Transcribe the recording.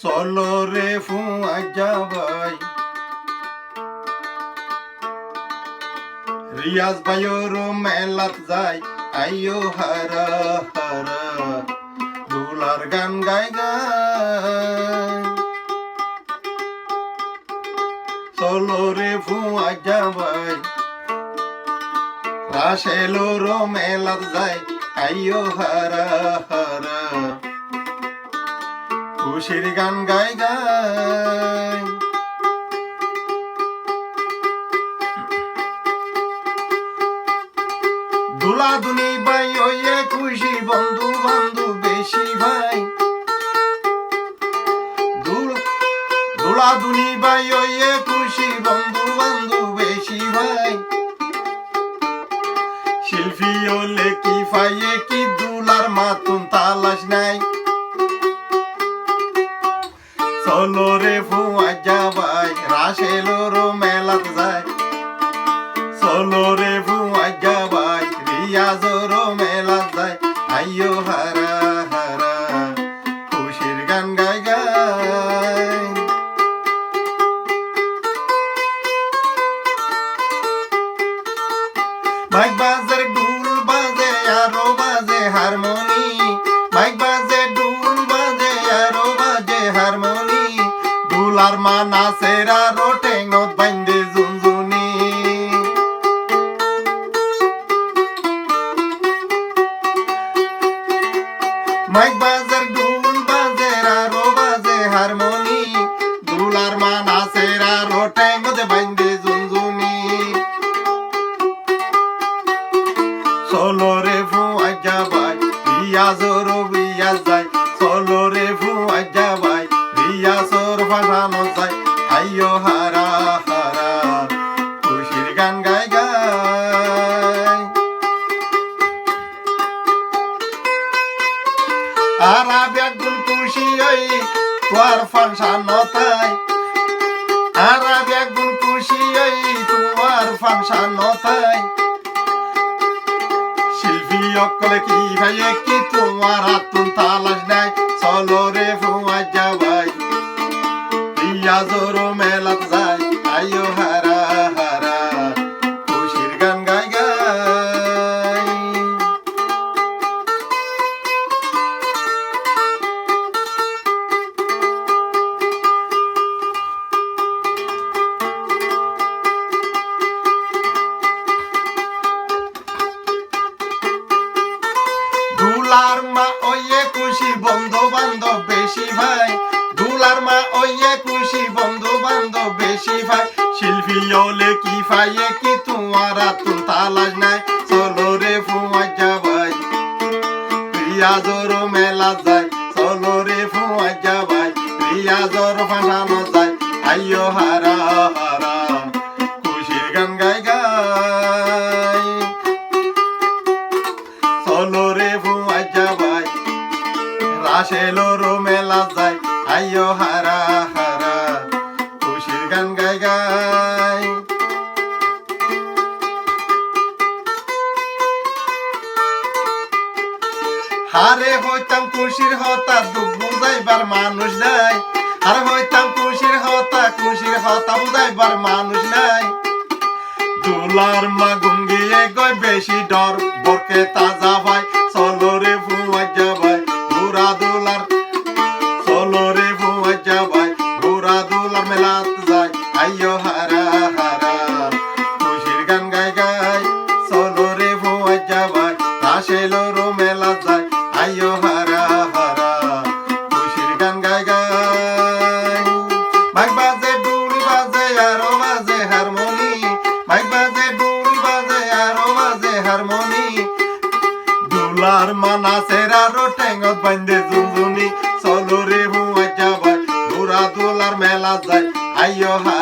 চলো রে ফুয়া যাবাই রিয়াজ ভাইয়ের মেলাত যাই আইয়ো হারা হারা দুলার গান গাই গাই চলো রে ফুয়া যাবাই রাশেলোর মেলাত যাই আইয়ো হারা হারা খুশির গান গাই গাই দুলা দুনি ভাই ওয়ে খুশি বন্ধু বান্ধব বেশি ভাই দুলা দুনি ভাই ওয়ে খুশি বন্ধু বান্ধব বেশি ভাই শিল্পী হলে কি ফাইয়ে কি দুলার মাতুন তালাশ নাই চলো রে ফুয়া যাবাই রাশেলোর মেলাত যায় চলো রে ফুয়া যাবাই রিয়াজর মেলাত যায় আইয়ো হারা হারা খুশির গান গাই গাই মাইক বাজার ঢুল বাজে আরো বাজে হারমোনি মাইক বাজে ঢুল বাজে আরো বাজে হারমোনি দুলার মা নাচেরা রোটেঙত বাইন্দে জুনজুনি মাইক বাজার ঢুল বাজে আরো বাজে হারমোনি দুলার মা নাচেরা রোটেঙত বাইন্দে জুনজুনি চলো রে ফুয়া যাবাই রিয়াজর বিয়া যায় চলো রে ফুয়া যাবাই রিয়াজর ফাটানো যায় আইয়ো হারা হারা খুশির গান গাই গাই আরা বেগুন খুশি হই তোর ফাংশন নতাই আরা বেগুন খুশি হই তোর ফাংশন নতাই শিল্পী অকলে কি ভাইয়ে কি তোমার হাতুন তালাশ নাই চলো রে ফুয়া যাবাই রিয়াজর মেলাত যায় আইয়ো হারা হারা খুশির গান গাই গাই দুলার মা ওয়ে খুশি বন্ধু বান্ধব বেশি ভাই দুলার মা ওয়ে খুশি বন্ধু বান্ধব বেশি ভাই শিল্পী হলে কি ফাইয়ে কি তোমার তুন তালাশ নাই চলো রে ফুয়া যাবাই রিয়াজর মেলা যায় চলো রে ফুয়া যাবাই রিয়াজর ফাটানো যায় আইয়ো হারা হারা খুশির গান গাই গাই চলো রে ফুয়া যাবাই রাশেলোর মেলা যায় আইয়ো হারা হারা খুশির গান গাই গাই হারে হইতাম খুশির হতা দুঃখ বুঝাইবার মানুষ নাই আরে হইতাম খুশির হতা বুঝাইবার মানুষ নাই দুলার মা গুঙ্গিয়ে গয় বেশি ডর বরকে তাজা ভাই চলো রে ফুয়া যাবাই ঘোরা দুলার চলো রে ফুয়া যাবাই ঘোরা দুলার মেলাত যায় আইয়ো হারা হারা খুশির গান গাই গাই চলো রে ফুয়া যাবাই রাশেলোর মেলাত যায় আইয়ো হারা হারা খুশির গান গাই গাই মাইক বাজে ঢুল বাজে আরো বাজে হারমোনি মাইক বাজে ঢুল বাজে আরো বাজে হারমোনি দুলার মা নাচেরা রোটেঙত বাইন্দে জুনজুনি চলো রে ফুয়া যাবাই ঘোরা দুলার মেলা যায় আইয়ো হারা